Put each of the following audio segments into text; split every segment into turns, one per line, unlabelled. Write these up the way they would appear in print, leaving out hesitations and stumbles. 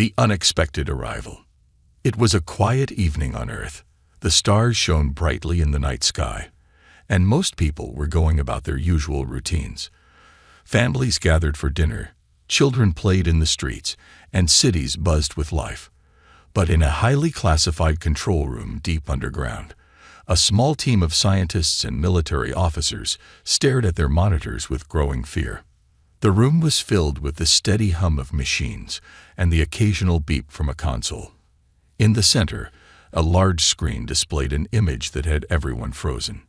The unexpected arrival. It was a quiet evening on Earth. The stars shone brightly in the night sky, and most people were going about their usual routines. Families gathered for dinner, children played in the streets, and cities buzzed with life. But in a highly classified control room deep underground, a small team of scientists and military officers stared at their monitors with growing fear. The room was filled with the steady hum of machines and the occasional beep from a console. In the center, a large screen displayed an image that had everyone frozen.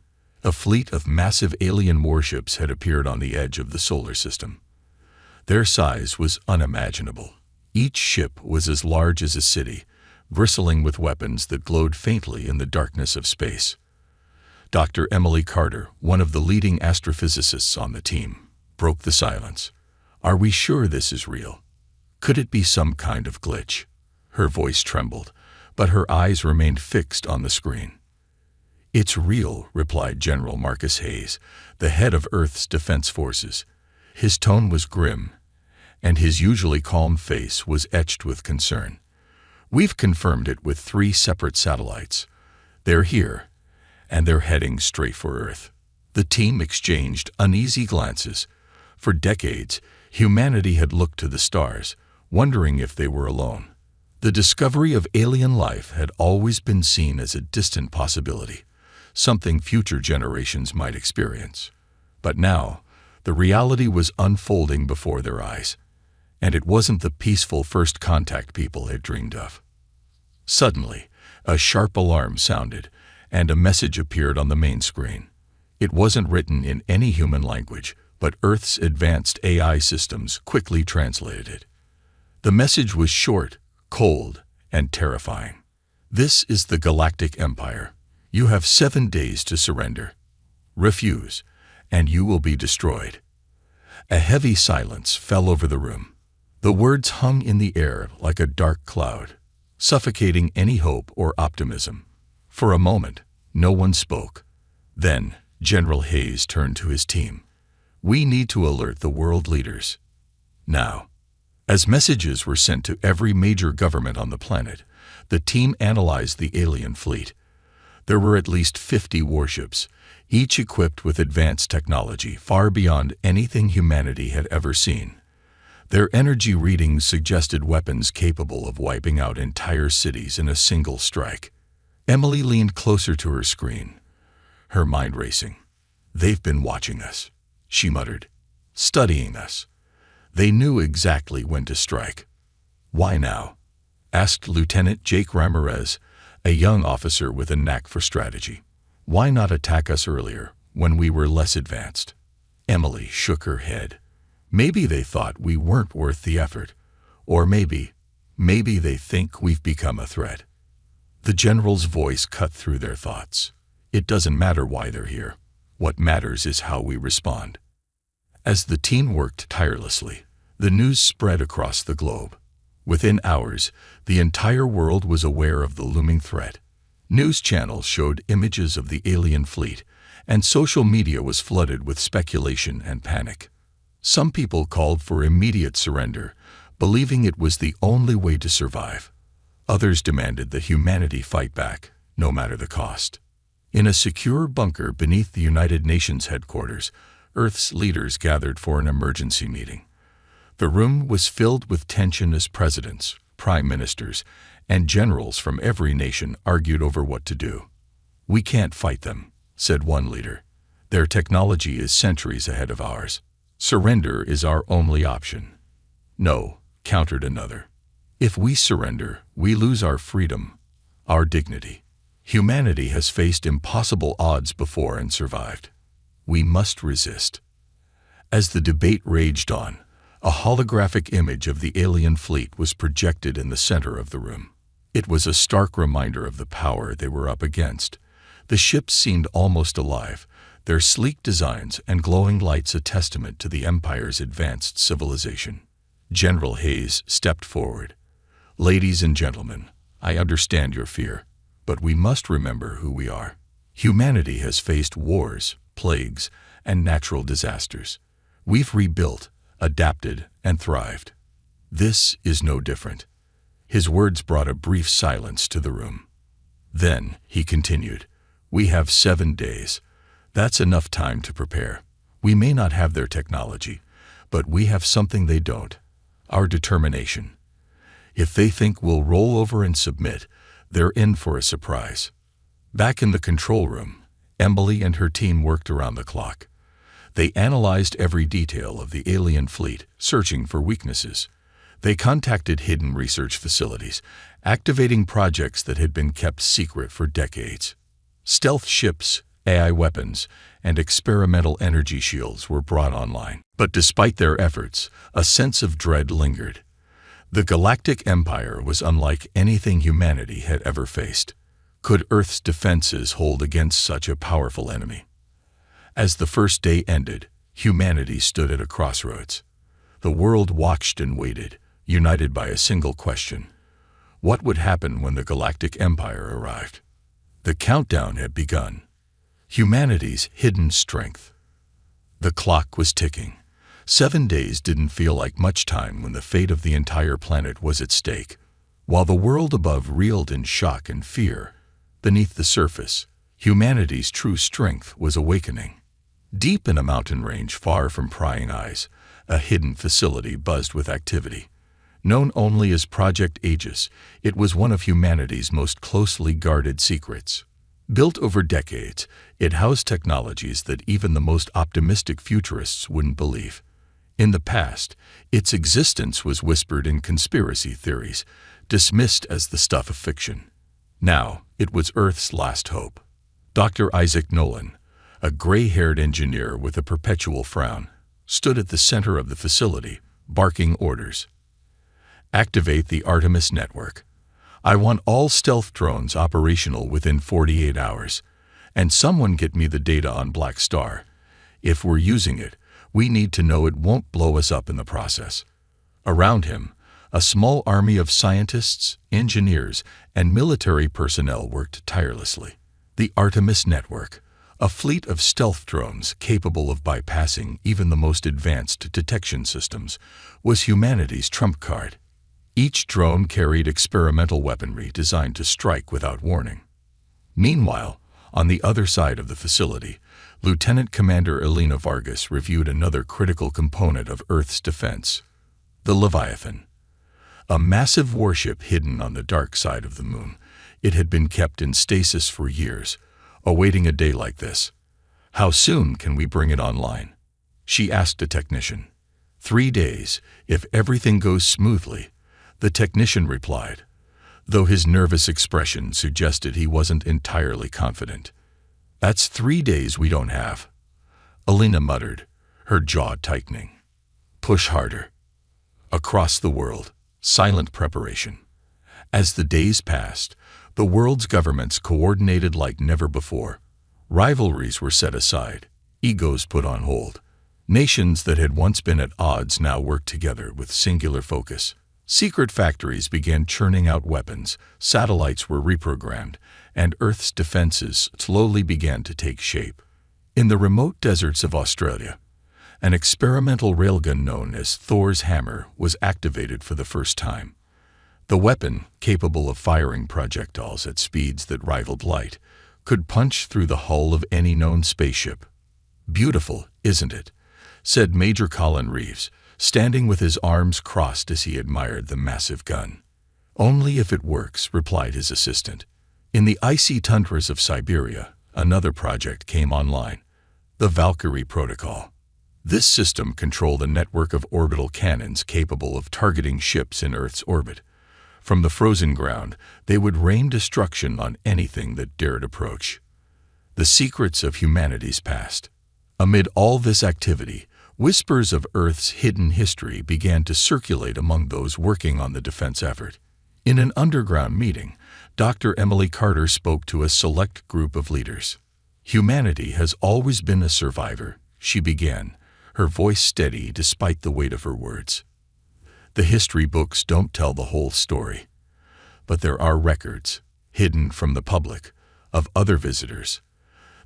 A fleet of massive alien warships had appeared on the edge of the solar system. Their size was unimaginable. Each ship was as large as a city, bristling with weapons that glowed faintly in the darkness of space. Dr. Emily Carter, one of the leading astrophysicists on the team, broke the silence. "Are we sure this is real? Could it be some kind of glitch?" Her voice trembled, but her eyes remained fixed on the screen. "It's real," replied General Marcus Hayes, the head of Earth's defense forces. His tone was grim, and his usually calm face was etched with concern. "We've confirmed it with 3 separate satellites. They're here, and they're heading straight for Earth." The team exchanged uneasy glances. For decades, humanity had looked to the stars, wondering if they were alone. The discovery of alien life had always been seen as a distant possibility, something future generations might experience. But now, the reality was unfolding before their eyes, and it wasn't the peaceful first contact people had dreamed of. Suddenly, a sharp alarm sounded, and a message appeared on the main screen. It wasn't written in any human language, but Earth's advanced AI systems quickly translated it. The message was short, cold, and terrifying. "This is the Galactic Empire. You have 7 days to surrender. Refuse, and you will be destroyed." A heavy silence fell over the room. The words hung in the air like a dark cloud, suffocating any hope or optimism. For a moment, no one spoke. Then, General Hayes turned to his team. "We need to alert the world leaders. Now." As messages were sent to every major government on the planet, the team analyzed the alien fleet. There were at least 50 warships, each equipped with advanced technology far beyond anything humanity had ever seen. Their energy readings suggested weapons capable of wiping out entire cities in a single strike. Emily leaned closer to her screen, her mind racing. "They've been watching us," she muttered, "studying us. They knew exactly when to strike." "Why now?" asked Lieutenant Jake Ramirez, a young officer with a knack for strategy. "Why not attack us earlier, when we were less advanced?" Emily shook her head. "Maybe they thought we weren't worth the effort. Or maybe they think we've become a threat." The general's voice cut through their thoughts. "It doesn't matter why they're here. What matters is how we respond." As the team worked tirelessly, the news spread across the globe. Within hours, the entire world was aware of the looming threat. News channels showed images of the alien fleet, and social media was flooded with speculation and panic. Some people called for immediate surrender, believing it was the only way to survive. Others demanded that humanity fight back, no matter the cost. In a secure bunker beneath the United Nations headquarters, Earth's leaders gathered for an emergency meeting. The room was filled with tension as presidents, prime ministers, and generals from every nation argued over what to do. "We can't fight them," said one leader. "Their technology is centuries ahead of ours. Surrender is our only option." "No," countered another. "If we surrender, we lose our freedom, our dignity. Humanity has faced impossible odds before and survived. We must resist." As the debate raged on, a holographic image of the alien fleet was projected in the center of the room. It was a stark reminder of the power they were up against. The ships seemed almost alive, their sleek designs and glowing lights a testament to the Empire's advanced civilization. General Hayes stepped forward. "Ladies and gentlemen, I understand your fear, but we must remember who we are. Humanity has faced wars, plagues, and natural disasters. We've rebuilt, adapted, and thrived. This is no different. His words brought a brief silence to the room. Then, he continued, "We have 7 days. That's enough time to prepare. We may not have their technology, but we have something they don't: our determination. If they think we'll roll over and submit, they're in for a surprise." Back in the control room, Emily and her team worked around the clock. They analyzed every detail of the alien fleet, searching for weaknesses. They contacted hidden research facilities, activating projects that had been kept secret for decades. Stealth ships, AI weapons, and experimental energy shields were brought online. But despite their efforts, a sense of dread lingered. The Galactic Empire was unlike anything humanity had ever faced. Could Earth's defenses hold against such a powerful enemy? As the first day ended, humanity stood at a crossroads. The world watched and waited, united by a single question: what would happen when the Galactic Empire arrived? The countdown had begun. Humanity's hidden strength. The clock was ticking. 7 days didn't feel like much time when the fate of the entire planet was at stake. While the world above reeled in shock and fear, beneath the surface, humanity's true strength was awakening. Deep in a mountain range far from prying eyes, a hidden facility buzzed with activity. Known only as Project Aegis, it was one of humanity's most closely guarded secrets. Built over decades, it housed technologies that even the most optimistic futurists wouldn't believe. In the past, its existence was whispered in conspiracy theories, dismissed as the stuff of fiction. Now, it was Earth's last hope. Dr. Isaac Nolan, a gray-haired engineer with a perpetual frown, stood at the center of the facility, barking orders. "Activate the Artemis network. I want all stealth drones operational within 48 hours. And someone get me the data on Black Star. If we're using it, we need to know it won't blow us up in the process." Around him, a small army of scientists, engineers, and military personnel worked tirelessly. The Artemis network, a fleet of stealth drones capable of bypassing even the most advanced detection systems, was humanity's trump card. Each drone carried experimental weaponry designed to strike without warning. Meanwhile, on the other side of the facility, Lieutenant Commander Elena Vargas reviewed another critical component of Earth's defense: the Leviathan. A massive warship hidden on the dark side of the moon, it had been kept in stasis for years, awaiting a day like this. "How soon can we bring it online?" she asked a technician. 3 days, if everything goes smoothly," the technician replied, though his nervous expression suggested he wasn't entirely confident. "That's 3 days we don't have," Elena muttered, her jaw tightening. "Push harder." Across the world, silent preparation. As the days passed, the world's governments coordinated like never before. Rivalries were set aside, egos put on hold. Nations that had once been at odds now worked together with singular focus. Secret factories began churning out weapons, satellites were reprogrammed, and Earth's defenses slowly began to take shape. In the remote deserts of Australia, an experimental railgun known as Thor's Hammer was activated for the first time. The weapon, capable of firing projectiles at speeds that rivaled light, could punch through the hull of any known spaceship. "Beautiful, isn't it?" said Major Colin Reeves, standing with his arms crossed as he admired the massive gun. "Only if it works," replied his assistant. In the icy tundras of Siberia, another project came online: the Valkyrie Protocol. This system controlled a network of orbital cannons capable of targeting ships in Earth's orbit. From the frozen ground, they would rain destruction on anything that dared approach. The secrets of humanity's past. Amid all this activity, whispers of Earth's hidden history began to circulate among those working on the defense effort. In an underground meeting, Dr. Emily Carter spoke to a select group of leaders. "Humanity has always been a survivor," she began, her voice steady despite the weight of her words. "The history books don't tell the whole story. But there are records, hidden from the public, of other visitors.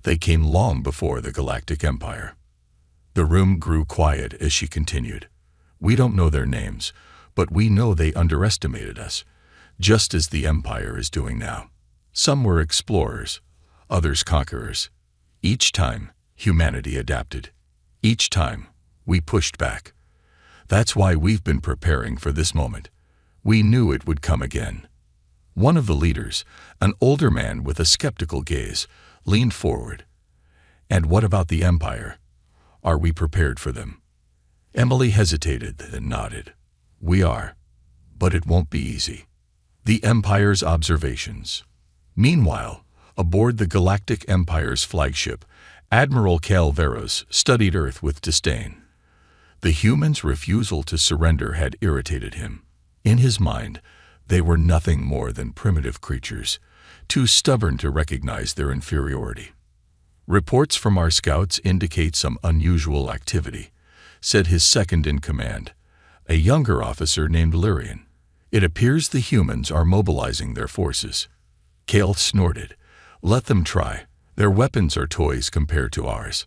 They came long before the Galactic Empire." The room grew quiet as she continued. "We don't know their names, but we know they underestimated us. just as the Empire is doing now. Some were explorers, others conquerors. Each time, humanity adapted. Each time, we pushed back. That's why we've been preparing for this moment. We knew it would come again. One of the leaders, an older man with a skeptical gaze, leaned forward. And what about the Empire? Are we prepared for them? Emily hesitated and nodded. We are, but it won't be easy. The Empire's observations. Meanwhile, aboard the Galactic Empire's flagship, Admiral Calveros studied Earth with disdain. The humans' refusal to surrender had irritated him. In his mind, they were nothing more than primitive creatures, too stubborn to recognize their inferiority. Reports from our scouts indicate some unusual activity, said his second-in-command, a younger officer named Lyrian. It appears the humans are mobilizing their forces. Cale snorted. Let them try. Their weapons are toys compared to ours.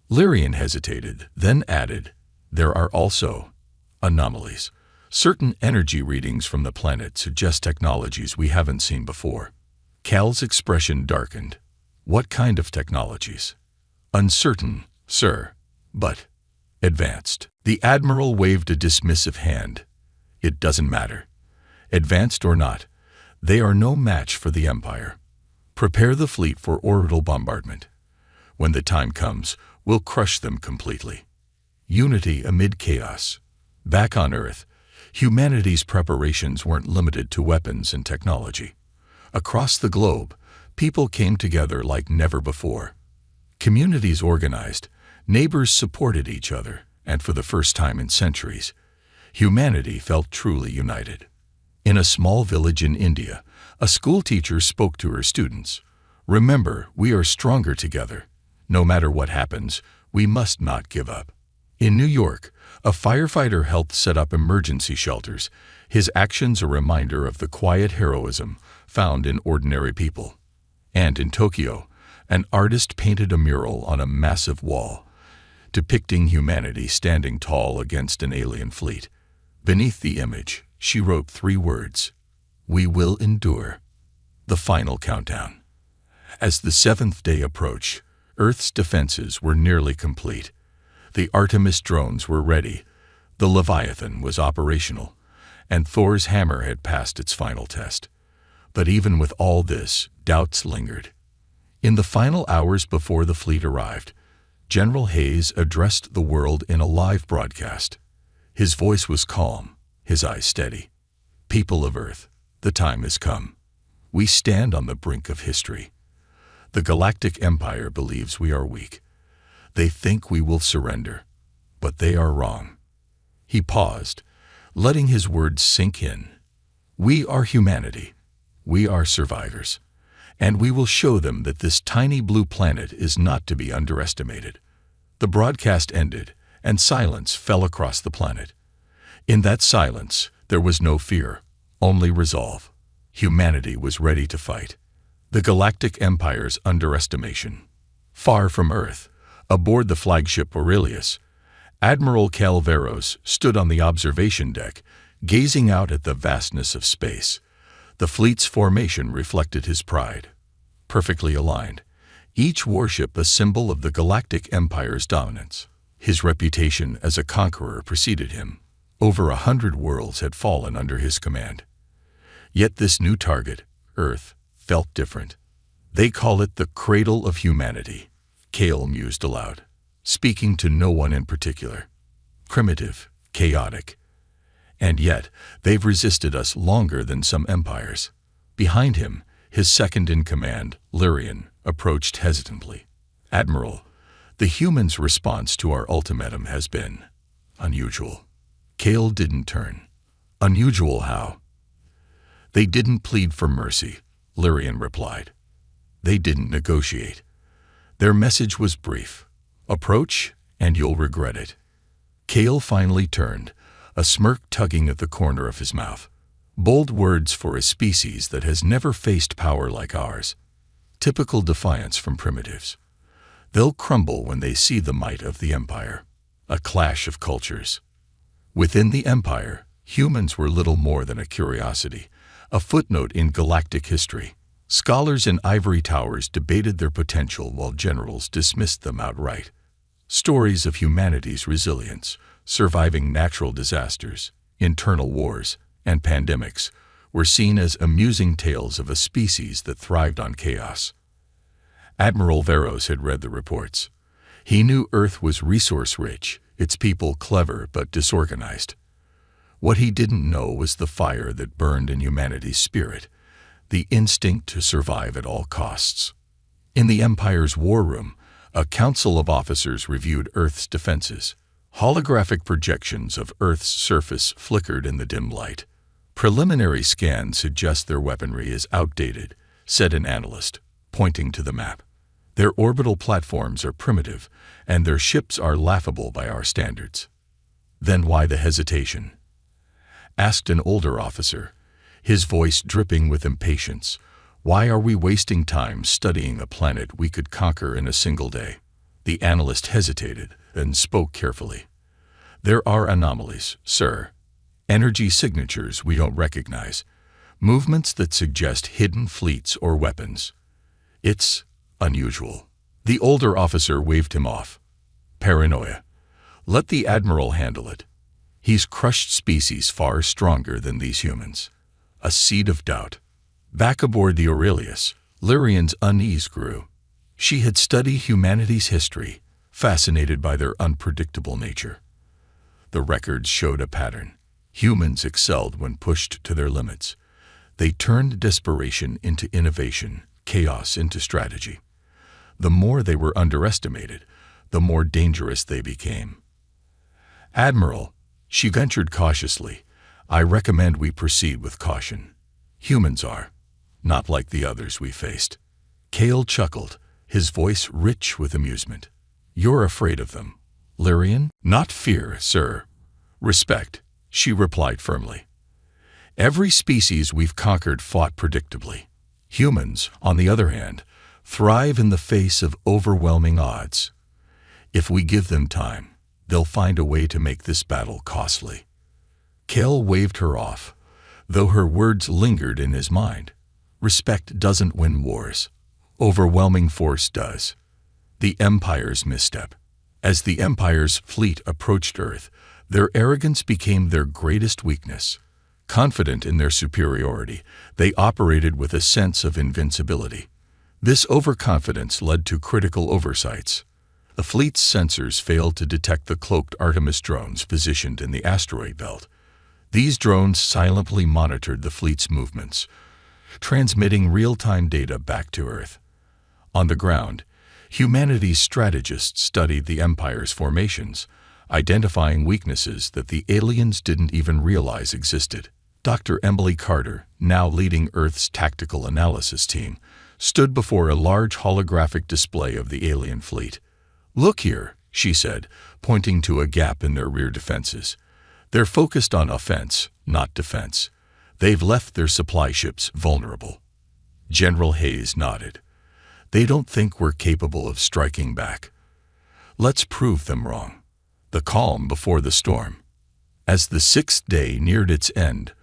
Lyrian hesitated, then added, there are also anomalies. Certain energy readings from the planet suggest technologies we haven't seen before. Cal's expression darkened. What kind of technologies? Uncertain, sir, but advanced. The Admiral waved a dismissive hand. It doesn't matter. Advanced or not, they are no match for the Empire. Prepare the fleet for orbital bombardment. When the time comes, we'll crush them completely. Unity amid chaos. Back on Earth, humanity's preparations weren't limited to weapons and technology. Across the globe, people came together like never before. Communities organized, neighbors supported each other, and for the first time in centuries, humanity felt truly united. In a small village in India, a schoolteacher spoke to her students. Remember, we are stronger together. No matter what happens, we must not give up. In New York, a firefighter helped set up emergency shelters, his actions a reminder of the quiet heroism found in ordinary people. And in Tokyo, an artist painted a mural on a massive wall, depicting humanity standing tall against an alien fleet. Beneath the image, she wrote 3 words, "We will endure." The final countdown. As the 7th day approached, Earth's defenses were nearly complete. The Artemis drones were ready, the Leviathan was operational, and Thor's hammer had passed its final test. But even with all this, doubts lingered. In the final hours before the fleet arrived, General Hayes addressed the world in a live broadcast. His voice was calm, his eyes steady. People of Earth, the time has come. We stand on the brink of history. The Galactic Empire believes we are weak. They think we will surrender, but they are wrong. He paused, letting his words sink in. We are humanity. We are survivors. And we will show them that this tiny blue planet is not to be underestimated. The broadcast ended, and silence fell across the planet. In that silence, there was no fear, only resolve. Humanity was ready to fight. The Galactic Empire's underestimation. Far from Earth, aboard the flagship Aurelius, Admiral Calveros stood on the observation deck, gazing out at the vastness of space. The fleet's formation reflected his pride. Perfectly aligned, each warship a symbol of the Galactic Empire's dominance. His reputation as a conqueror preceded him. Over 100 worlds had fallen under his command. Yet this new target, Earth, felt different. They call it the cradle of humanity, Cale mused aloud, speaking to no one in particular. Primitive, chaotic. And yet, they've resisted us longer than some empires. Behind him, his second-in-command, Lyrian, approached hesitantly. Admiral, the humans' response to our ultimatum has been unusual. Cale didn't turn. Unusual how? They didn't plead for mercy, Lyrian replied. They didn't negotiate. Their message was brief. Approach, and you'll regret it. Cale finally turned, a smirk tugging at the corner of his mouth. Bold words for a species that has never faced power like ours. Typical defiance from primitives. They'll crumble when they see the might of the Empire. A clash of cultures. Within the Empire, humans were little more than a curiosity, a footnote in galactic history. Scholars in ivory towers debated their potential while generals dismissed them outright. Stories of humanity's resilience, surviving natural disasters, internal wars, and pandemics were seen as amusing tales of a species that thrived on chaos. Admiral Veros had read the reports. He knew Earth was resource-rich, its people clever but disorganized. What he didn't know was the fire that burned in humanity's spirit, the instinct to survive at all costs. In the Empire's war room, a council of officers reviewed Earth's defenses. Holographic projections of Earth's surface flickered in the dim light. Preliminary scans suggest their weaponry is outdated, said an analyst, pointing to the map. Their orbital platforms are primitive, and their ships are laughable by our standards. Then why the hesitation? Asked an older officer, his voice dripping with impatience. Why are we wasting time studying a planet we could conquer in a single day? The analyst hesitated, then spoke carefully. There are anomalies, sir. Energy signatures we don't recognize. Movements that suggest hidden fleets or weapons. It's unusual. The older officer waved him off. Paranoia. Let the Admiral handle it. He's crushed species far stronger than these humans. A seed of doubt. Back aboard the Aurelius, Lyrian's unease grew. She had studied humanity's history, fascinated by their unpredictable nature. The records showed a pattern. Humans excelled when pushed to their limits. They turned desperation into innovation, chaos into strategy. The more they were underestimated, the more dangerous they became. Admiral, she ventured cautiously, I recommend we proceed with caution. Humans are, not like the others we faced. Kale chuckled, his voice rich with amusement. You're afraid of them. Lyrian? Not fear, sir. Respect, she replied firmly. Every species we've conquered fought predictably. Humans, on the other hand, thrive in the face of overwhelming odds. If we give them time, they'll find a way to make this battle costly. Kale waved her off, though her words lingered in his mind. Respect doesn't win wars. Overwhelming force does. The Empire's misstep. As the Empire's fleet approached Earth, their arrogance became their greatest weakness. Confident in their superiority, they operated with a sense of invincibility. This overconfidence led to critical oversights. The fleet's sensors failed to detect the cloaked Artemis drones positioned in the asteroid belt. These drones silently monitored the fleet's movements, transmitting real-time data back to Earth. On the ground, humanity's strategists studied the Empire's formations, identifying weaknesses that the aliens didn't even realize existed. Dr. Emily Carter, now leading Earth's tactical analysis team, stood before a large holographic display of the alien fleet. Look here, she said, pointing to a gap in their rear defenses. They're focused on offense, not defense. They've left their supply ships vulnerable. General Hayes nodded. They don't think we're capable of striking back. Let's prove them wrong. The calm before the storm. As the sixth day neared its end,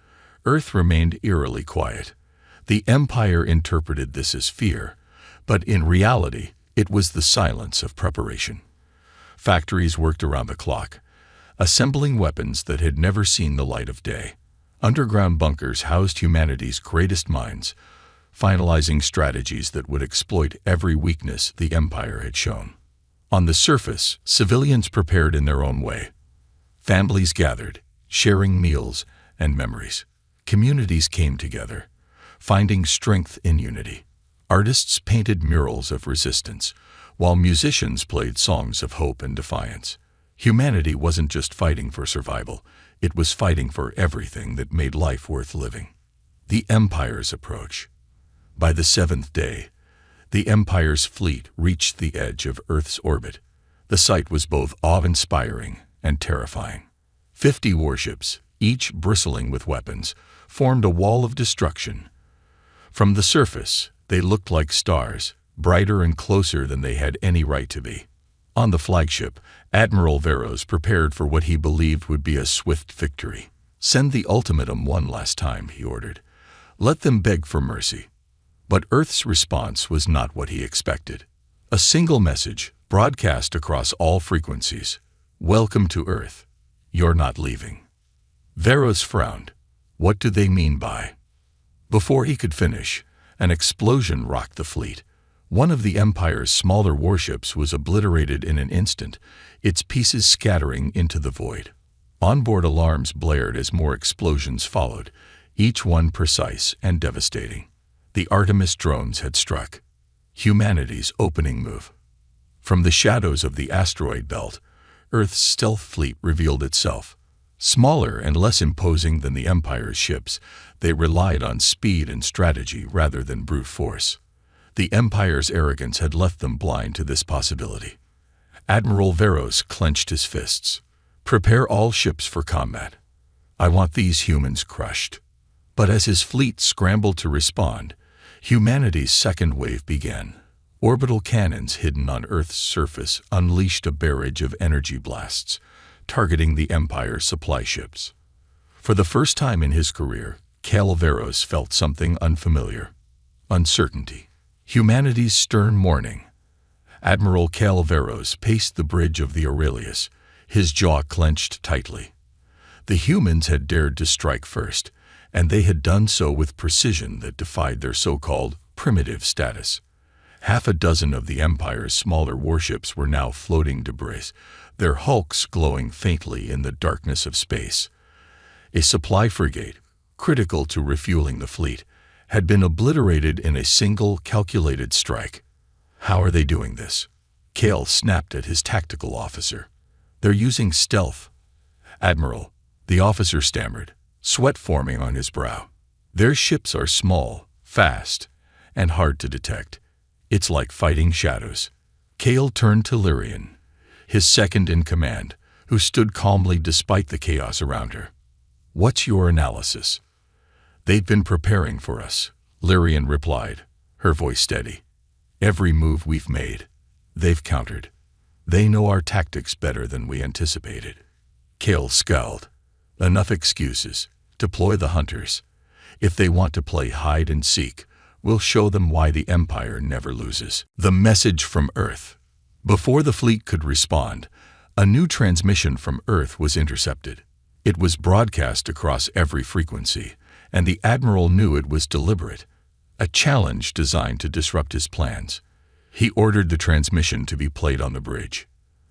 Earth remained eerily quiet. The Empire interpreted this as fear, but in reality, it was the silence of preparation. Factories worked around the clock, assembling weapons that had never seen the light of day. Underground bunkers housed humanity's greatest minds, finalizing strategies that would exploit every weakness the Empire had shown. On the surface, civilians prepared in their own way. Families gathered, sharing meals and memories. Communities came together, finding strength in unity. Artists painted murals of resistance, while musicians played songs of hope and defiance. Humanity wasn't just fighting for survival, it was fighting for everything that made life worth living. The Empire's approach. By the seventh day, the Empire's fleet reached the edge of Earth's orbit. The sight was both awe-inspiring and terrifying. 50 warships, each bristling with weapons, formed a wall of destruction. From the surface, they looked like stars, brighter and closer than they had any right to be. On the flagship, Admiral Veros prepared for what he believed would be a swift victory. Send the ultimatum one last time, he ordered. Let them beg for mercy. But Earth's response was not what he expected. A single message, broadcast across all frequencies. Welcome to Earth. You're not leaving. Veros frowned. What do they mean by? Before he could finish, an explosion rocked the fleet. One of the Empire's smaller warships was obliterated in an instant, its pieces scattering into the void. Onboard alarms blared as more explosions followed, each one precise and devastating. The Artemis drones had struck. Humanity's opening move. From the shadows of the asteroid belt, Earth's stealth fleet revealed itself. Smaller and less imposing than the Empire's ships, they relied on speed and strategy rather than brute force. The Empire's arrogance had left them blind to this possibility. Admiral Veros clenched his fists. Prepare all ships for combat. I want these humans crushed. But as his fleet scrambled to respond, humanity's second wave began. Orbital cannons hidden on Earth's surface unleashed a barrage of energy blasts, targeting the Empire's supply ships. For the first time in his career, Veros felt something unfamiliar. Uncertainty. Humanity's stern morning. Admiral Veros paced the bridge of the Aurelius, his jaw clenched tightly. The humans had dared to strike first, and they had done so with precision that defied their so-called primitive status. Half a dozen of the Empire's smaller warships were now floating debris, their hulks glowing faintly in the darkness of space. A supply frigate, critical to refueling the fleet, had been obliterated in a single calculated strike. How are they doing this? Kale snapped at his tactical officer. They're using stealth. Admiral, the officer stammered, sweat forming on his brow. Their ships are small, fast, and hard to detect. It's like fighting shadows. Kale turned to Lyrian, his second in command, who stood calmly despite the chaos around her. What's your analysis? They've been preparing for us, Lyrian replied, her voice steady. Every move we've made, they've countered. They know our tactics better than we anticipated. Kale scowled. Enough excuses. Deploy the hunters. If they want to play hide and seek, we'll show them why the Empire never loses. The message from Earth. Before the fleet could respond, a new transmission from Earth was intercepted. It was broadcast across every frequency, and the Admiral knew it was deliberate, a challenge designed to disrupt his plans. He ordered the transmission to be played on the bridge.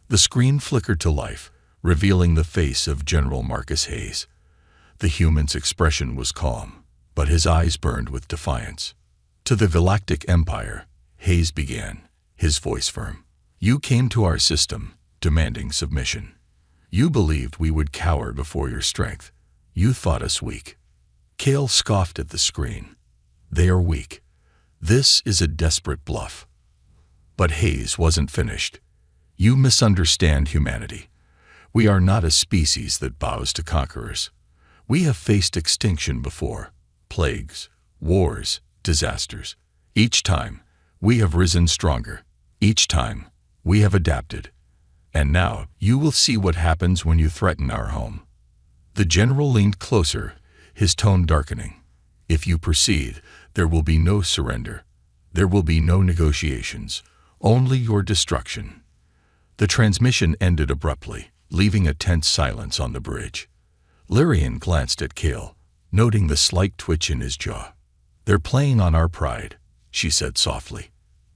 The screen flickered to life, revealing the face of General Marcus Hayes. The human's expression was calm, but his eyes burned with defiance. To the Galactic Empire, Hayes began, his voice firm. You came to our system, demanding submission. You believed we would cower before your strength. You thought us weak. Kale scoffed at the screen. They are weak. This is a desperate bluff. But Hayes wasn't finished. You misunderstand humanity. We are not a species that bows to conquerors. We have faced extinction before, plagues, wars, disasters. Each time, we have risen stronger. Each time, we have adapted. And now, you will see what happens when you threaten our home. The general leaned closer, his tone darkening. If you proceed, there will be no surrender. There will be no negotiations, only your destruction. The transmission ended abruptly, leaving a tense silence on the bridge. Lyrian glanced at Kale, noting the slight twitch in his jaw. They're playing on our pride, she said softly.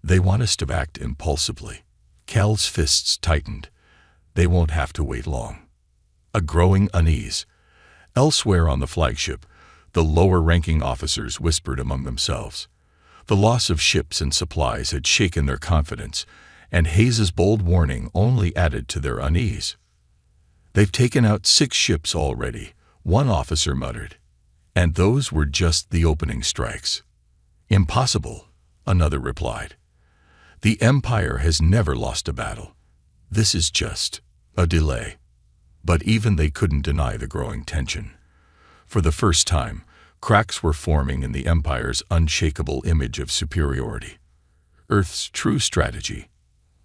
They want us to act impulsively. Kale's fists tightened. They won't have to wait long. A growing unease. Elsewhere on the flagship, the lower-ranking officers whispered among themselves. The loss of ships and supplies had shaken their confidence, and Hayes's bold warning only added to their unease. They've taken out 6 ships already, one officer muttered. And those were just the opening strikes. Impossible, another replied. The Empire has never lost a battle. This is just a delay. But even they couldn't deny the growing tension. For the first time, cracks were forming in the Empire's unshakable image of superiority. Earth's true strategy.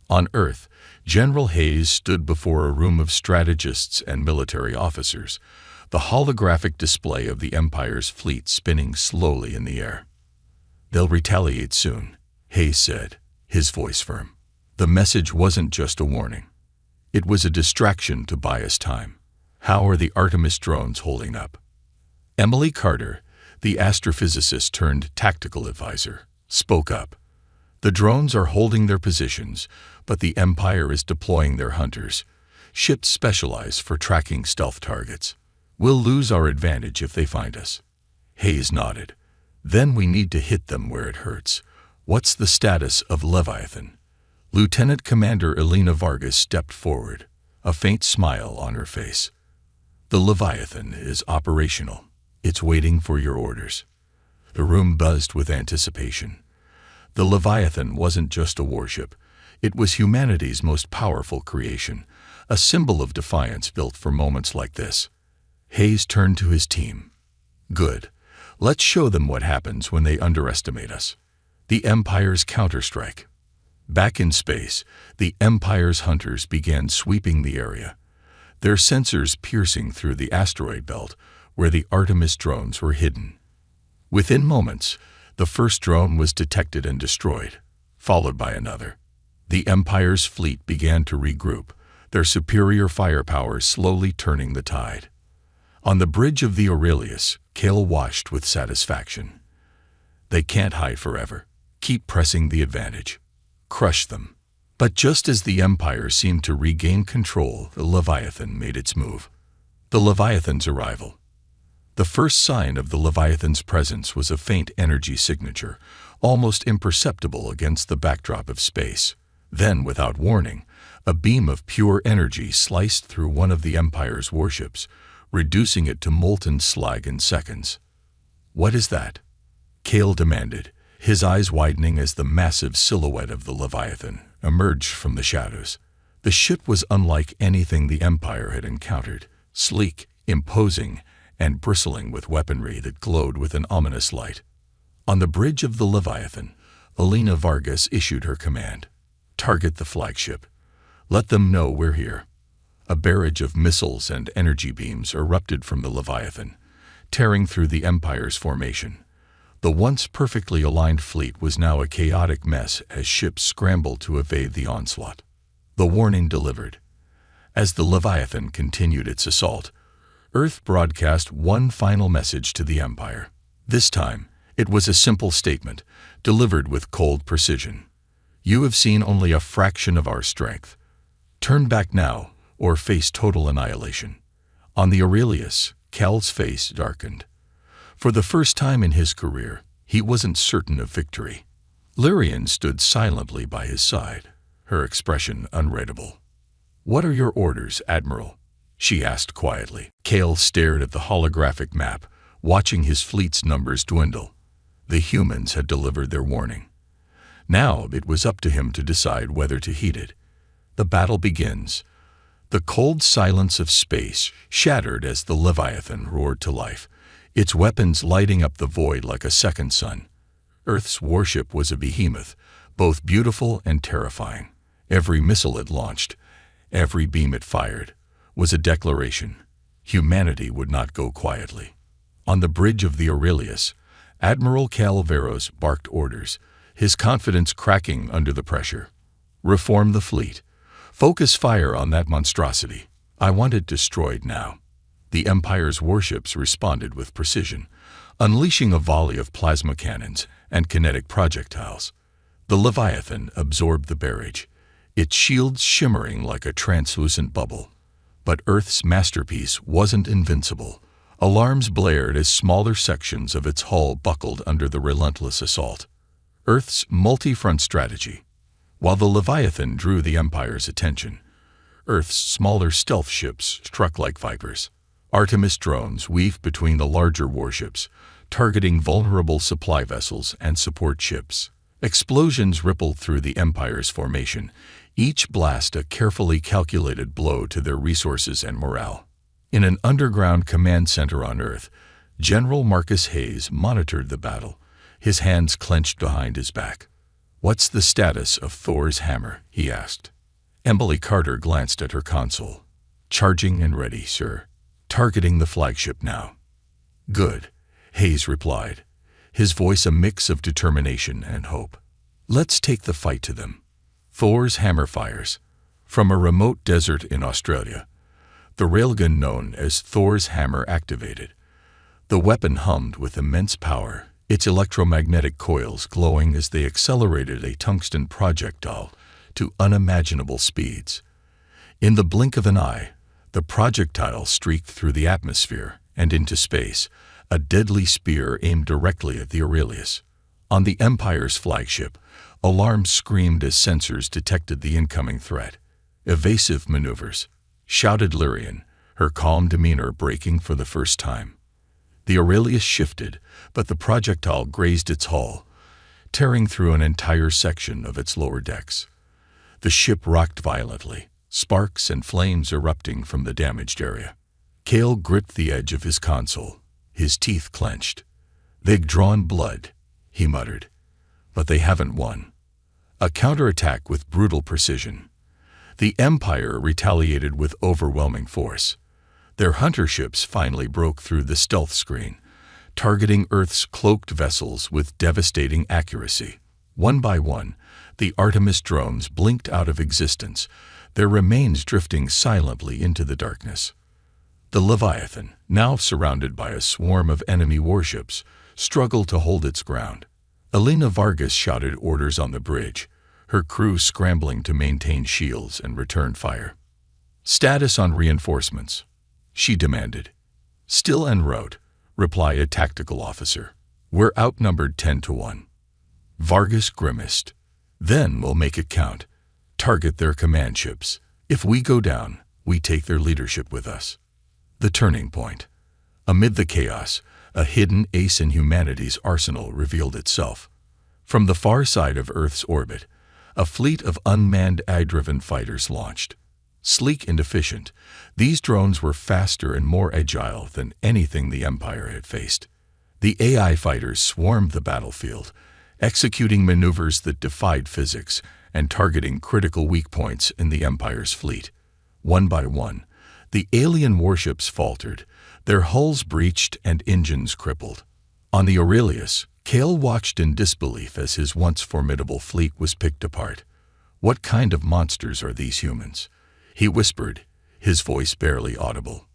On Earth, General Hayes stood before a room of strategists and military officers, the holographic display of the Empire's fleet spinning slowly in the air. "They'll retaliate soon," Hayes said, his voice firm. The message wasn't just a warning. It was a distraction to buy us time. "How are the Artemis drones holding up?" Emily Carter, the astrophysicist turned tactical advisor, spoke up. "The drones are holding their positions, but the Empire is deploying their hunters, ships specialized for tracking stealth targets. We'll lose our advantage if they find us." Hayes nodded. "Then we need to hit them where it hurts. What's the status of Leviathan?" Lieutenant Commander Elena Vargas stepped forward, a faint smile on her face. "The Leviathan is operational. It's waiting for your orders." The room buzzed with anticipation. The Leviathan wasn't just a warship. It was humanity's most powerful creation, a symbol of defiance built for moments like this. Hayes turned to his team. "Good. Let's show them what happens when they underestimate us." The Empire's counterstrike. Back in space, the Empire's hunters began sweeping the area, their sensors piercing through the asteroid belt where the Artemis drones were hidden. Within moments, the first drone was detected and destroyed, followed by another. The Empire's fleet began to regroup, their superior firepower slowly turning the tide. On the bridge of the Aurelius, Kale watched with satisfaction. "They can't hide forever. Keep pressing the advantage. Crush them." But just as the Empire seemed to regain control, the Leviathan made its move. The Leviathan's arrival. The first sign of the Leviathan's presence was a faint energy signature, almost imperceptible against the backdrop of space. Then, without warning, a beam of pure energy sliced through one of the Empire's warships, reducing it to molten slag in seconds. "What is that?" Kale demanded, his eyes widening as the massive silhouette of the Leviathan emerged from the shadows. The ship was unlike anything the Empire had encountered, sleek, imposing, and bristling with weaponry that glowed with an ominous light. On the bridge of the Leviathan, Elena Vargas issued her command. "Target the flagship. Let them know we're here." A barrage of missiles and energy beams erupted from the Leviathan, tearing through the Empire's formation. The once perfectly aligned fleet was now a chaotic mess as ships scrambled to evade the onslaught. The warning delivered. As the Leviathan continued its assault, Earth broadcast one final message to the Empire. This time, it was a simple statement, delivered with cold precision. "You have seen only a fraction of our strength. Turn back now, or face total annihilation." On the Aurelius, Cal's face darkened. For the first time in his career, he wasn't certain of victory. Lyrian stood silently by his side, her expression unreadable. "What are your orders, Admiral?" she asked quietly. Cal stared at the holographic map, watching his fleet's numbers dwindle. The humans had delivered their warning. Now it was up to him to decide whether to heed it. The battle begins. The cold silence of space shattered as the Leviathan roared to life, its weapons lighting up the void like a second sun. Earth's warship was a behemoth, both beautiful and terrifying. Every missile it launched, every beam it fired, was a declaration. Humanity would not go quietly. On the bridge of the Aurelius, Admiral Calveros barked orders, his confidence cracking under the pressure. "Reform the fleet. Focus fire on that monstrosity. I want it destroyed now." The Empire's warships responded with precision, unleashing a volley of plasma cannons and kinetic projectiles. The Leviathan absorbed the barrage, its shields shimmering like a translucent bubble. But Earth's masterpiece wasn't invincible. Alarms blared as smaller sections of its hull buckled under the relentless assault. Earth's multi-front strategy. While the Leviathan drew the Empire's attention, Earth's smaller stealth ships struck like vipers. Artemis drones weaved between the larger warships, targeting vulnerable supply vessels and support ships. Explosions rippled through the Empire's formation, each blast a carefully calculated blow to their resources and morale. In an underground command center on Earth, General Marcus Hayes monitored the battle, his hands clenched behind his back. "What's the status of Thor's hammer?" he asked. Emily Carter glanced at her console. "Charging and ready, sir." targeting the flagship now. Good, Hayes replied, his voice a mix of determination and hope. Let's take the fight to them. Thor's hammer fires. From a remote desert in Australia, the railgun known as Thor's hammer activated. The weapon hummed with immense power, its electromagnetic coils glowing as they accelerated a tungsten projectile to unimaginable speeds. In the blink of an eye, the projectile streaked through the atmosphere and into space, a deadly spear aimed directly at the Aurelius. On the Empire's flagship, alarms screamed as sensors detected the incoming threat. Evasive maneuvers, shouted Lyrian, her calm demeanor breaking for the first time. The Aurelius shifted, but the projectile grazed its hull, tearing through an entire section of its lower decks. The ship rocked violently, sparks and flames erupting from the damaged area. Cale gripped the edge of his console, his teeth clenched. "They've drawn blood," he muttered, "but they haven't won." A counterattack with brutal precision. The Empire retaliated with overwhelming force. Their hunter ships finally broke through the stealth screen, targeting Earth's cloaked vessels with devastating accuracy. One by one, the Artemis drones blinked out of existence, their remains drifting silently into the darkness. The Leviathan, now surrounded by a swarm of enemy warships, struggled to hold its ground. Elena Vargas shouted orders on the bridge, her crew scrambling to maintain shields and return fire. "Status on reinforcements," she demanded. "Still en route," replied a tactical officer. "We're outnumbered 10-1. Vargas grimaced. "Then we'll make it count. Target their command ships. If we go down, we take their leadership with us." The turning point. Amid the chaos, a hidden ace in humanity's arsenal revealed itself. From the far side of Earth's orbit, a fleet of unmanned AI-driven fighters launched. Sleek and efficient, these drones were faster and more agile than anything the Empire had faced. The AI fighters swarmed the battlefield, executing maneuvers that defied physics and targeting critical weak points in the Empire's fleet. One by one, the alien warships faltered, their hulls breached and engines crippled. On the Aurelius, Cale watched in disbelief as his once formidable fleet was picked apart. "What kind of monsters are these humans?" he whispered, his voice barely audible.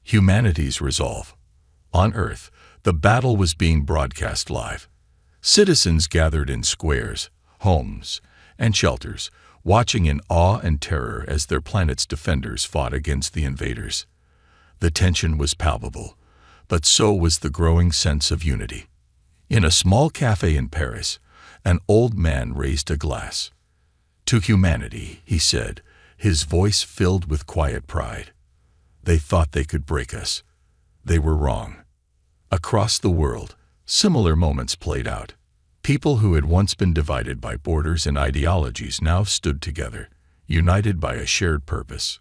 Humanity's resolve. On Earth, the battle was being broadcast live. Citizens gathered in squares, homes, and shelters, watching in awe and terror as their planet's defenders fought against the invaders. The tension was palpable, but so was the growing sense of unity. In a small cafe in Paris, an old man raised a glass. "To humanity," he said, his voice filled with quiet pride. "They thought they could break us. They were wrong." Across the world, similar moments played out. People who had once been divided by borders and ideologies now stood together, united by a shared purpose: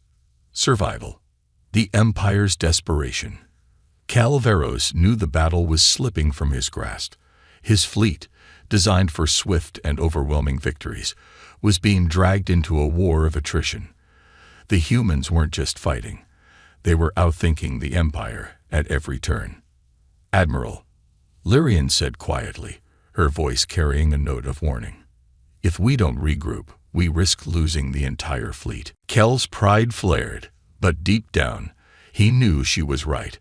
survival. The Empire's desperation. Calveros knew the battle was slipping from his grasp. His fleet, designed for swift and overwhelming victories, was being dragged into a war of attrition. The humans weren't just fighting. They were outthinking the Empire at every turn. "Admiral," Lyrian said quietly, her voice carrying a note of warning. "If we don't regroup, we risk losing the entire fleet." Kel's pride flared, but deep down, he knew she was right.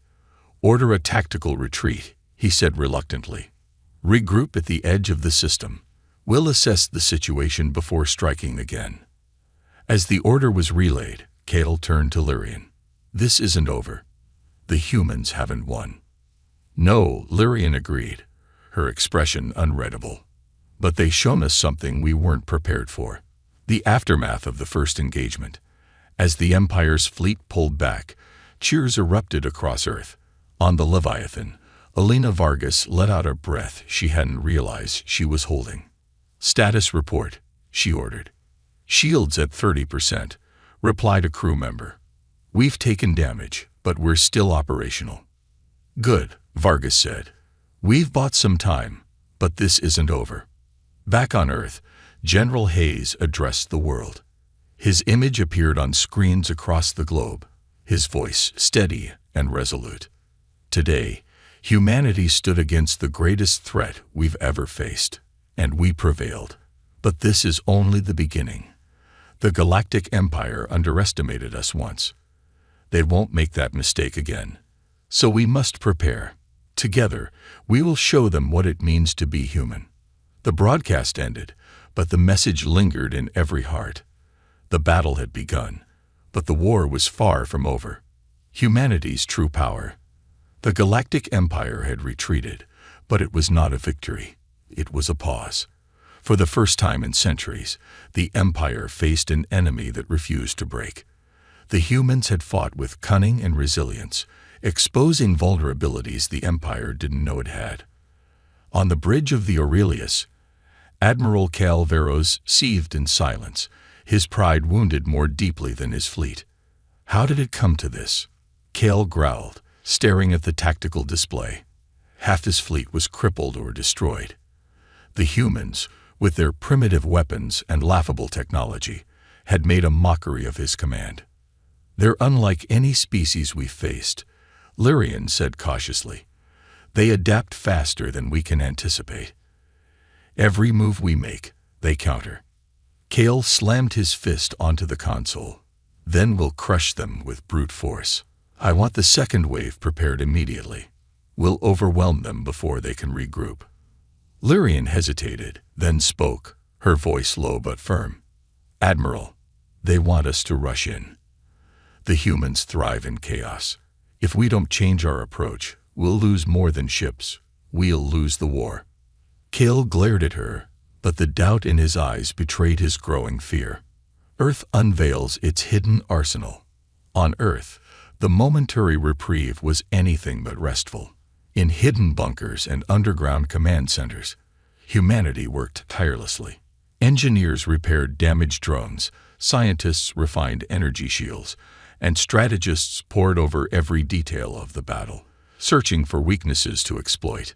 "Order a tactical retreat," he said reluctantly. "Regroup at the edge of the system. We'll assess the situation before striking again." As the order was relayed, Cale turned to Lyrian. "This isn't over. The humans haven't won." "No," Lyrian agreed, her expression unreadable. "But they've shown us something we weren't prepared for." The aftermath of the first engagement. As the Empire's fleet pulled back, cheers erupted across Earth. On the Leviathan, Elena Vargas let out a breath she hadn't realized she was holding. "Status report," she ordered. "Shields at 30%, replied a crew member. "We've taken damage, but we're still operational." "Good," Vargas said. "We've bought some time, but this isn't over." Back on Earth, General Hayes addressed the world. His image appeared on screens across the globe, his voice steady and resolute. Today, humanity stood against the greatest threat we've ever faced, and we prevailed. But this is only the beginning. The Galactic Empire underestimated us once. They won't make that mistake again. So we must prepare. Together, we will show them what it means to be human. The broadcast ended, but the message lingered in every heart. The battle had begun, but the war was far from over. Humanity's true power. The Galactic Empire had retreated, but it was not a victory. It was a pause. For the first time in centuries, the Empire faced an enemy that refused to break. The humans had fought with cunning and resilience, exposing vulnerabilities the Empire didn't know it had. On the bridge of the Aurelius, Admiral Cal Veros seethed in silence, his pride wounded more deeply than his fleet. How did it come to this? Cal growled, staring at the tactical display. Half his fleet was crippled or destroyed. The humans, with their primitive weapons and laughable technology, had made a mockery of his command. They're unlike any species we've faced, Lyrian said cautiously. They adapt faster than we can anticipate. Every move we make, they counter. Cale slammed his fist onto the console. Then we'll crush them with brute force. I want the second wave prepared immediately. We'll overwhelm them before they can regroup. Lyrian hesitated, then spoke, her voice low but firm. Admiral, they want us to rush in. The humans thrive in chaos. If we don't change our approach, we'll lose more than ships. We'll lose the war. Cale glared at her, but the doubt in his eyes betrayed his growing fear. Earth unveils its hidden arsenal. On Earth, the momentary reprieve was anything but restful. In hidden bunkers and underground command centers, humanity worked tirelessly. Engineers repaired damaged drones, scientists refined energy shields, and strategists pored over every detail of the battle, searching for weaknesses to exploit.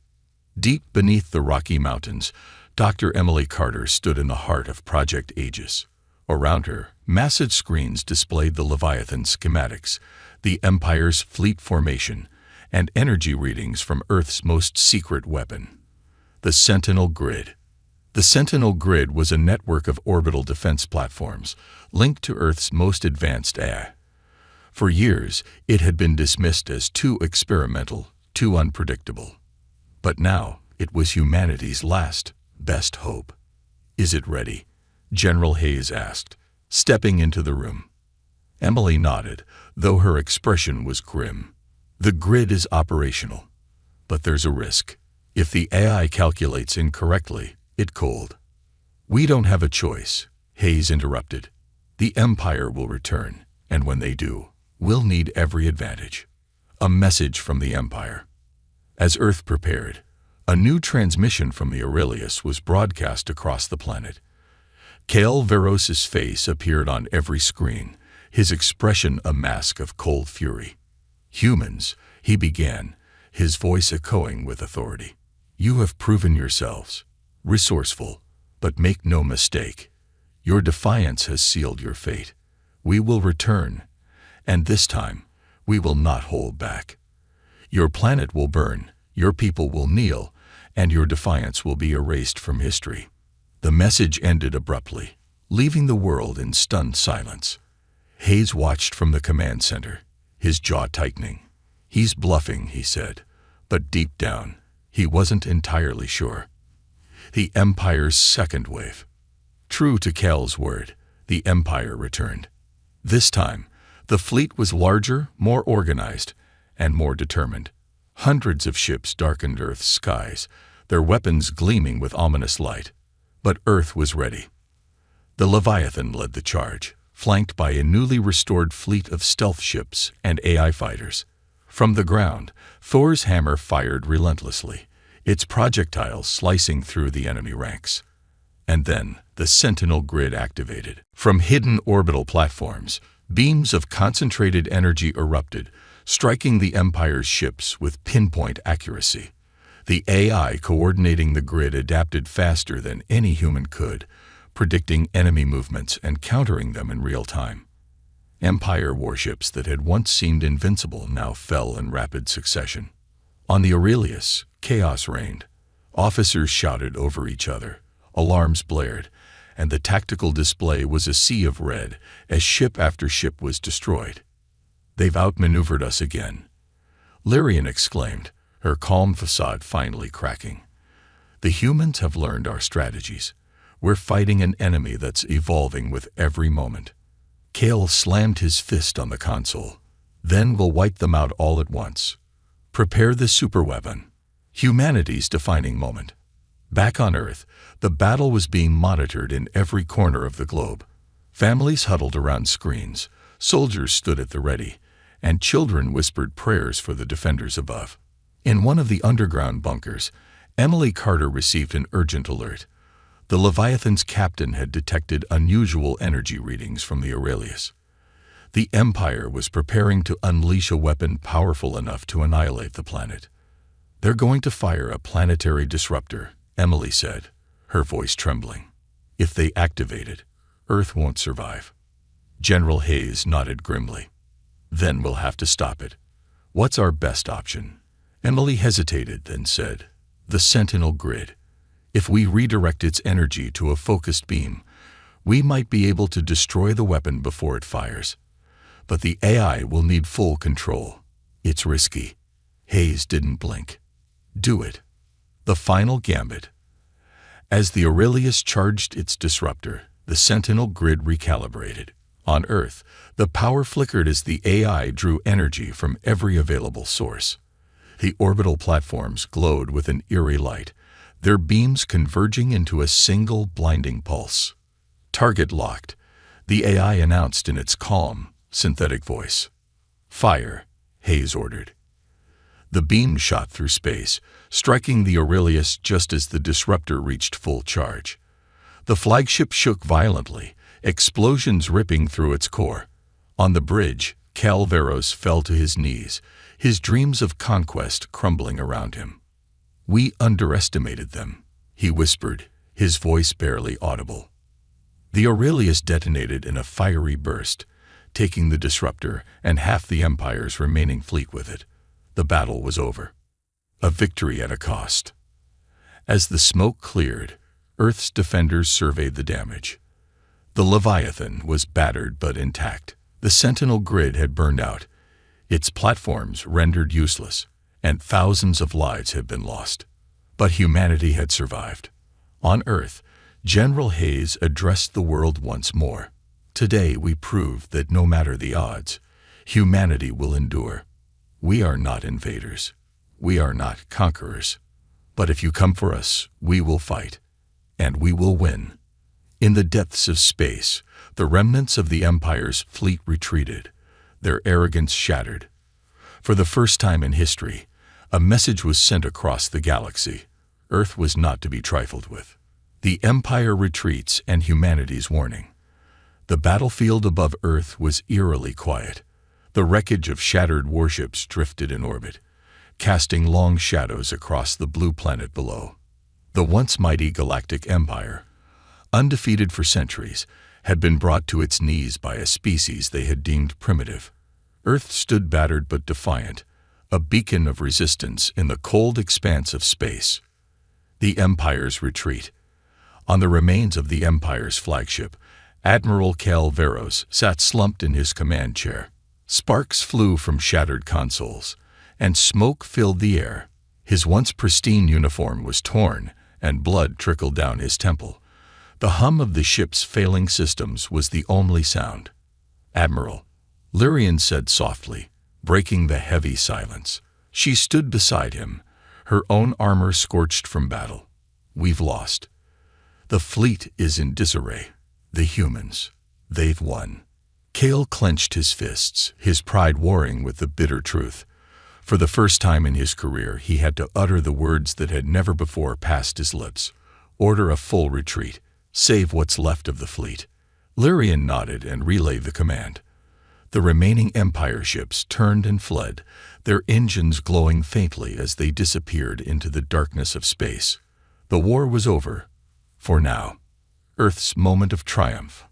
Deep beneath the Rocky Mountains, Dr. Emily Carter stood in the heart of Project Aegis. Around her, massive screens displayed the Leviathan schematics, the Empire's fleet formation, and energy readings from Earth's most secret weapon, the Sentinel Grid. The Sentinel Grid was a network of orbital defense platforms linked to Earth's most advanced AI. For years, it had been dismissed as too experimental, too unpredictable. But now, it was humanity's last, best hope. Is it ready? General Hayes asked, stepping into the room. Emily nodded, though her expression was grim. The grid is operational, but there's a risk. If the AI calculates incorrectly, it cold. We don't have a choice, Hayes interrupted. The Empire will return, and when they do, we'll need every advantage. A message from the Empire. As Earth prepared, a new transmission from the Aurelius was broadcast across the planet. Cal Veros's face appeared on every screen, his expression a mask of cold fury. Humans, he began, his voice echoing with authority. You have proven yourselves resourceful, but make no mistake. Your defiance has sealed your fate. We will return, and this time, we will not hold back. Your planet will burn, your people will kneel, and your defiance will be erased from history. The message ended abruptly, leaving the world in stunned silence. Hayes watched from the command center, his jaw tightening. He's bluffing, he said, but deep down, he wasn't entirely sure. The Empire's second wave. True to Cal's word, the Empire returned. This time, the fleet was larger, more organized, and more determined. Hundreds of ships darkened Earth's skies, their weapons gleaming with ominous light. But Earth was ready. The Leviathan led the charge, flanked by a newly restored fleet of stealth ships and AI fighters. From the ground, Thor's hammer fired relentlessly, its projectiles slicing through the enemy ranks. And then, the Sentinel Grid activated. From hidden orbital platforms, beams of concentrated energy erupted, striking the Empire's ships with pinpoint accuracy. The AI coordinating the grid adapted faster than any human could, predicting enemy movements and countering them in real time. Empire warships that had once seemed invincible now fell in rapid succession. On the Aurelius, chaos reigned. Officers shouted over each other, alarms blared, and the tactical display was a sea of red as ship after ship was destroyed. "They've outmaneuvered us again," Lyrian exclaimed, her calm facade finally cracking. "The humans have learned our strategies. We're fighting an enemy that's evolving with every moment." Kale slammed his fist on the console. "Then we'll wipe them out all at once. Prepare the superweapon." Humanity's defining moment. Back on Earth, the battle was being monitored in every corner of the globe. Families huddled around screens, soldiers stood at the ready, and children whispered prayers for the defenders above. In one of the underground bunkers, Emily Carter received an urgent alert. The Leviathan's captain had detected unusual energy readings from the Aurelius. The Empire was preparing to unleash a weapon powerful enough to annihilate the planet. "They're going to fire a planetary disruptor," Emily said, her voice trembling. "If they activate it, Earth won't survive." General Hayes nodded grimly. "Then we'll have to stop it. What's our best option?" Emily hesitated, then said, "The Sentinel grid. If we redirect its energy to a focused beam, we might be able to destroy the weapon before it fires. But the AI will need full control. It's risky." Hayes didn't blink. "Do it." The final gambit. As the Aurelius charged its disruptor, the Sentinel grid recalibrated. On Earth, the power flickered as the AI drew energy from every available source. The orbital platforms glowed with an eerie light, their beams converging into a single blinding pulse. "Target locked," the AI announced in its calm, synthetic voice. "Fire," Hayes ordered. The beam shot through space, striking the Aurelius just as the disruptor reached full charge. The flagship shook violently, explosions ripping through its core. On the bridge, Calveros fell to his knees, his dreams of conquest crumbling around him. "We underestimated them," he whispered, his voice barely audible. The Aurelius detonated in a fiery burst, taking the disruptor and half the Empire's remaining fleet with it. The battle was over. A victory at a cost. As the smoke cleared, Earth's defenders surveyed the damage. The Leviathan was battered but intact. The Sentinel grid had burned out, its platforms rendered useless, and thousands of lives had been lost. But humanity had survived. On Earth, General Hayes addressed the world once more. "Today we proved that no matter the odds, humanity will endure. We are not invaders. We are not conquerors. But if you come for us, we will fight. And we will win." In the depths of space, the remnants of the Empire's fleet retreated, their arrogance shattered. For the first time in history, a message was sent across the galaxy. Earth was not to be trifled with. The Empire retreats and humanity's warning. The battlefield above Earth was eerily quiet. The wreckage of shattered warships drifted in orbit, casting long shadows across the blue planet below. The once mighty Galactic Empire, undefeated for centuries, had been brought to its knees by a species they had deemed primitive. Earth stood battered but defiant, a beacon of resistance in the cold expanse of space. The Empire's retreat. On the remains of the Empire's flagship, Admiral Calveros sat slumped in his command chair. Sparks flew from shattered consoles, and smoke filled the air. His once pristine uniform was torn, and blood trickled down his temple. The hum of the ship's failing systems was the only sound. "Admiral," Lyrian said softly, breaking the heavy silence. She stood beside him, her own armor scorched from battle. "We've lost. The fleet is in disarray. The humans, they've won." Kale clenched his fists, his pride warring with the bitter truth. For the first time in his career, he had to utter the words that had never before passed his lips. "Order a full retreat. Save what's left of the fleet." Lyrian nodded and relayed the command. The remaining Empire ships turned and fled, their engines glowing faintly as they disappeared into the darkness of space. The war was over. For now. Earth's moment of triumph.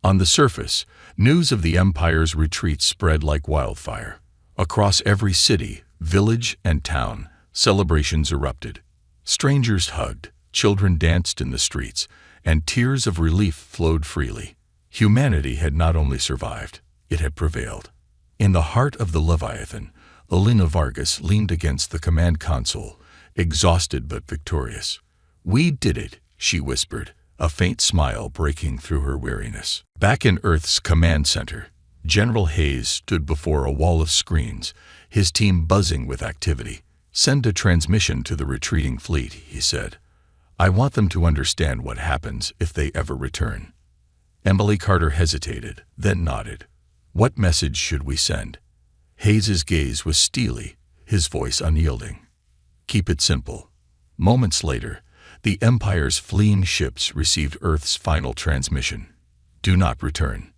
On the surface, news of the Empire's retreat spread like wildfire. Across every city, village, and town, celebrations erupted. Strangers hugged, children danced in the streets, and tears of relief flowed freely. Humanity had not only survived, it had prevailed. In the heart of the Leviathan, Elena Vargas leaned against the command console, exhausted but victorious. "We did it," she whispered, a faint smile breaking through her weariness. Back in Earth's command center, General Hayes stood before a wall of screens, his team buzzing with activity. "Send a transmission to the retreating fleet," he said. "I want them to understand what happens if they ever return." Emily Carter hesitated, then nodded. "What message should we send?" Hayes's gaze was steely, his voice unyielding. "Keep it simple." Moments later, the Empire's fleeing ships received Earth's final transmission. "Do not return.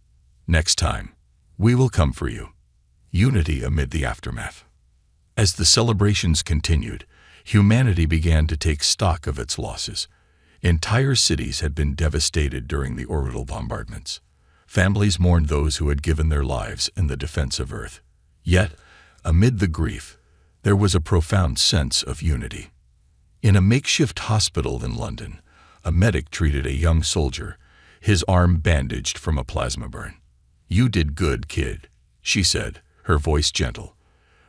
Next time, we will come for you." Unity amid the aftermath. As the celebrations continued, humanity began to take stock of its losses. Entire cities had been devastated during the orbital bombardments. Families mourned those who had given their lives in the defense of Earth. Yet, amid the grief, there was a profound sense of unity. In a makeshift hospital in London, a medic treated a young soldier, his arm bandaged from a plasma burn. "You did good, kid," she said, her voice gentle.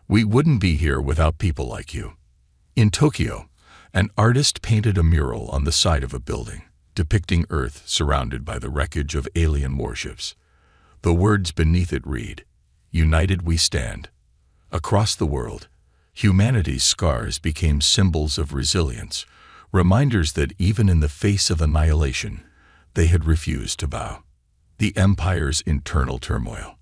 "We wouldn't be here without people like you." In Tokyo, an artist painted a mural on the side of a building, depicting Earth surrounded by the wreckage of alien warships. The words beneath it read, "United we stand." Across the world, humanity's scars became symbols of resilience, reminders that even in the face of annihilation, they had refused to bow. The Empire's internal turmoil.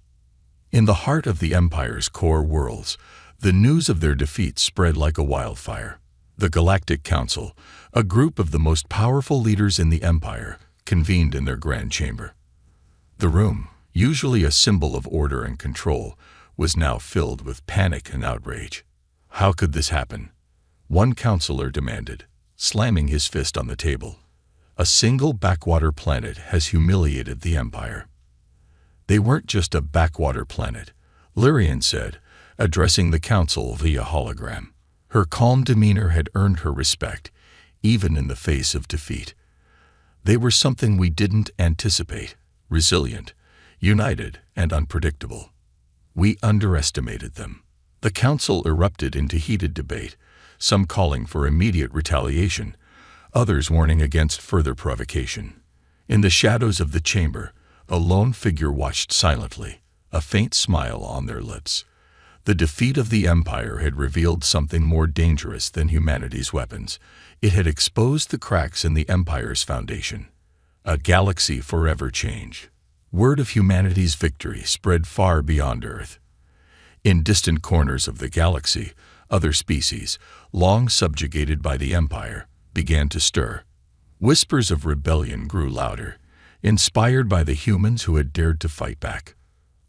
In the heart of the Empire's core worlds, the news of their defeat spread like a wildfire. The Galactic Council, a group of the most powerful leaders in the Empire, convened in their grand chamber. The room, usually a symbol of order and control, was now filled with panic and outrage. "How could this happen?" one counselor demanded, slamming his fist on the table. "A single backwater planet has humiliated the Empire." "They weren't just a backwater planet," Lyrian said, addressing the council via hologram. Her calm demeanor had earned her respect, even in the face of defeat. "They were something we didn't anticipate, resilient, united, and unpredictable. We underestimated them." The council erupted into heated debate, some calling for immediate retaliation, others warning against further provocation. In the shadows of the chamber, a lone figure watched silently, a faint smile on their lips. The defeat of the Empire had revealed something more dangerous than humanity's weapons. It had exposed the cracks in the Empire's foundation. A galaxy forever changed. Word of humanity's victory spread far beyond Earth. In distant corners of the galaxy, other species, long subjugated by the Empire, began to stir. Whispers of rebellion grew louder, inspired by the humans who had dared to fight back.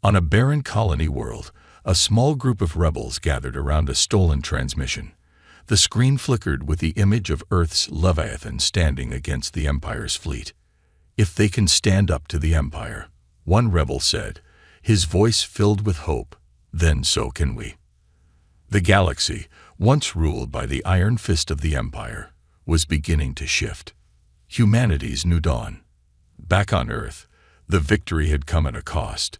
On a barren colony world, a small group of rebels gathered around a stolen transmission. The screen flickered with the image of Earth's Leviathan standing against the Empire's fleet. "If they can stand up to the Empire," one rebel said, his voice filled with hope, "then so can we." The galaxy, once ruled by the iron fist of the Empire, was beginning to shift. Humanity's new dawn. Back on Earth, the victory had come at a cost,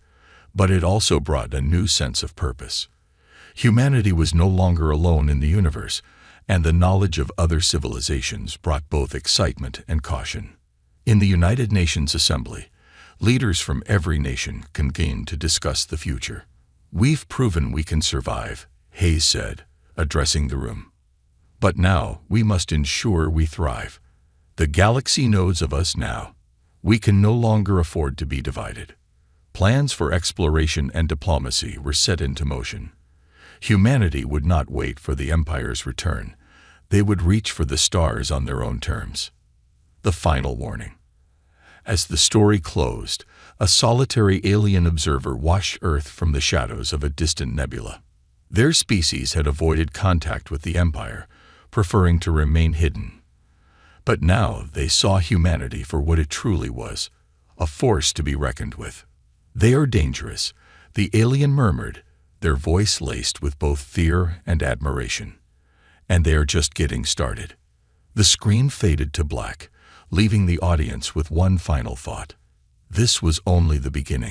but it also brought a new sense of purpose. Humanity was no longer alone in the universe, and the knowledge of other civilizations brought both excitement and caution. In the United Nations Assembly, leaders from every nation convened to discuss the future. "We've proven we can survive," Hayes said, addressing the room. "But now we must ensure we thrive. The galaxy knows of us now. We can no longer afford to be divided." Plans for exploration and diplomacy were set into motion. Humanity would not wait for the Empire's return. They would reach for the stars on their own terms. The final warning. As the story closed, a solitary alien observer watched Earth from the shadows of a distant nebula. Their species had avoided contact with the Empire, preferring to remain hidden. But now they saw humanity for what it truly was, a force to be reckoned with. "They are dangerous," the alien murmured, their voice laced with both fear and admiration. "And they are just getting started." The screen faded to black, leaving the audience with one final thought. This was only the beginning.